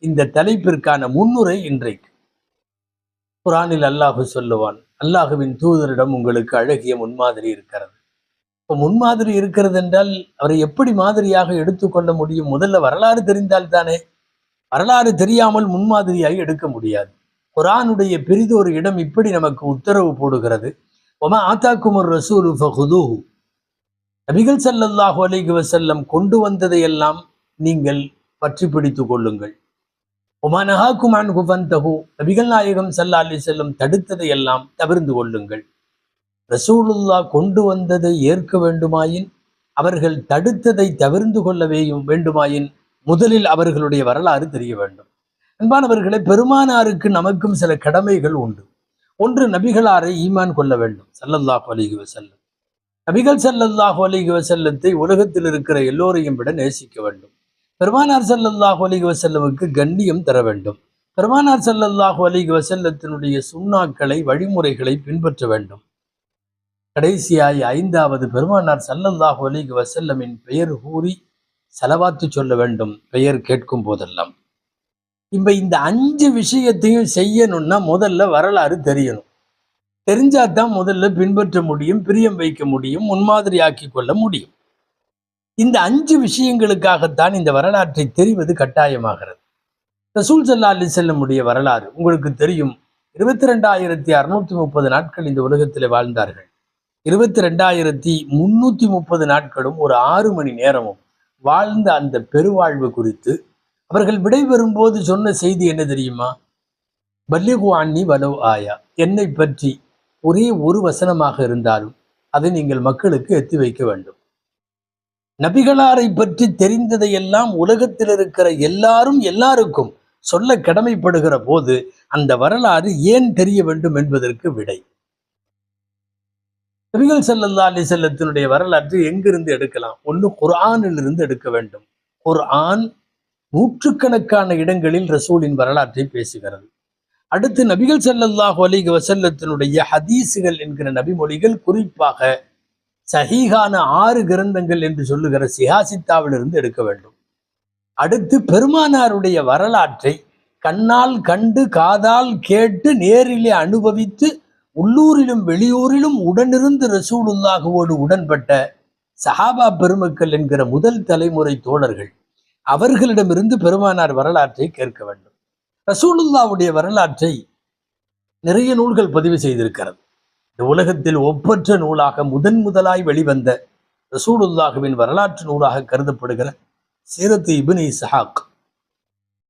இந்த தலைப்பிற்கான முன்னுரை இன்றைக்கு. குர்ஆனில் அல்லாஹ் சொல்லுவான், அல்லாஹுவின் தூதரிடம் உங்களுக்கு அழகிய முன்மாதிரி இருக்கிறது. இப்போ முன்மாதிரி இருக்கிறது என்றால் அவரை எப்படி மாதிரியாக எடுத்துக்கொள்ள முடியும்? முதல்ல வரலாறு தெரிந்தால் தானே. வரலாறு தெரியாமல் முன்மாதிரியாகி எடுக்க முடியாது. குர்ஆனுடைய பெரிதொரு இடம் இப்படி நமக்கு உத்தரவு போடுகிறது, வமா ஆதாக்குமுர் ரசூலு ஃபகுதூஹு. நபிகள் ஸல்லல்லாஹு அலைஹி வஸல்லம் கொண்டு வந்ததையெல்லாம் நீங்கள் பற்றி பிடித்துக் கொள்ளுங்கள். வமா நஹாக்கும் அன்ஹு ஃபன்தஹு. நபிகள் நாயகம் ஸல்லல்லாஹு அலைஹி வஸல்லம் தடுத்ததையெல்லாம் தவிர்ந்து கொள்ளுங்கள். ரசூலுல்லாஹ் கொண்டு வந்ததை ஏற்க வேண்டுமாயின், அவர்கள் தடுத்ததை தவிர்ந்து கொள்ள வேண்டுமாயின், முதலில் அவர்களுடைய வரலாறு தெரிய வேண்டும். அன்பானவர்களே, பெருமானாருக்கு நமக்கும் சில கடமைகள் உண்டு. ஒன்று, நபிகளாரை ஈமான் கொள்ள வேண்டும் ஸல்லல்லாஹு அலைஹி வஸல்லம். நபிகள் ஸல்லல்லாஹு அலைஹி வஸல்லத்தை உலகத்தில் இருக்கிற எல்லோரையும் விட நேசிக்க வேண்டும். பெருமானார் ஸல்லல்லாஹு அலைஹி வஸல்லமுக்கு கண்ணியம் தர வேண்டும். பெருமானார் ஸல்லல்லாஹு அலைஹி வஸல்லத்தினுடைய சுன்னாக்களை, வழிமுறைகளை பின்பற்ற வேண்டும். கடைசியாய் ஐந்தாவது, பெருமானார் ஸல்லல்லாஹு அலைஹி வஸல்லமின் பெயர் கூறி ஸலவாத்து சொல்ல வேண்டும் பெயர் கேட்கும் போதெல்லாம். இந்த 5 விஷயத்தையும் செய்யணும்னா முதல்ல வரலாறு தெரியணும். தெரிஞ்சாதான் முதல்ல பின்பற்ற முடியும், பிரியம் வைக்க முடியும், முன்மாதிரி ஆக்கி கொள்ள முடியும். இந்த 5 விஷயங்களுக்காகத்தான் இந்த வரலாற்றை தெரிவது கட்டாயமாகிறது. ரசூல் ஸல்லல்லாஹு அலைஹி வஸல்லமுடைய வரலாறு உங்களுக்கு தெரியும். 22,630 நாட்கள் இந்த உலகத்தில் வாழ்ந்தார்கள். 22,330 நாட்களும் ஒரு 6 மணி நேரமும் வாழ்ந்த அந்த பெருவாழ்வு குறித்து அவர்கள் விடைபெறும் போது சொன்ன செய்தி என்ன தெரியுமா? பல்லிகு அன்னி வலவ் ஆயா. என்னை பற்றி ஒரே ஒரு வசனமாக இருந்தாலும் அதை நீங்கள் மக்களுக்கு எத்தி வைக்க வேண்டும். நபிகளாரை பற்றி தெரிந்ததையெல்லாம் உலகத்தில் இருக்கிற எல்லாருக்கும் சொல்ல கடமைப்படுகிற போது அந்த வரலாறு ஏன் தெரிய வேண்டும் என்பதற்கு விடை. நபிகள் ஸல்லல்லாஹு அலைஹி வஸல்லத்தினுடைய வரலாற்று எங்கிருந்து எடுக்கலாம்? ஒன்று, குர்ஆனில் இருந்து எடுக்க வேண்டும். குர்ஆன் நூற்றுக்கணக்கான இடங்களில் ரசூலின் வரலாற்றை பேசுகிறது. அடுத்து, நபிகள் ஸல்லல்லாஹு அலைஹி வஸல்லத்தினுடைய ஹதீஸுகள் என்கிற நபிமொழிகள், குறிப்பாக சஹீஹான 6 கிரந்தங்கள் என்று சொல்லுகிற சிஹாசித்தாவிலிருந்து எடுக்க வேண்டும். அடுத்து, பெருமானாருடைய வரலாற்றை கண்ணால் கண்டு, காதால் கேட்டு, நேரிலே அனுபவித்து, உள்ளூரிலும் வெளியூரிலும் உடனிருந்து ரசூலுல்லாஹுவோடு உடன்பட்ட சஹாபா பெருமக்கள் என்கிற முதல் தலைமுறை தோழர்கள், அவர்களிடமிருந்து பெருமானார் வரலாற்றை கேட்க வேண்டும். ரசூலுல்லாஹுடைய வரலாற்றை நிறைய நூல்கள் பதிவு செய்திருக்கிறது. இந்த உலகத்தில் ஒப்பற்ற நூலாக முதலாய் வெளிவந்த ரசூலுல்லாஹுவின் வரலாற்று நூலாக கருதப்படுகிற சீரத்து இப்னு இஸ்ஹாக்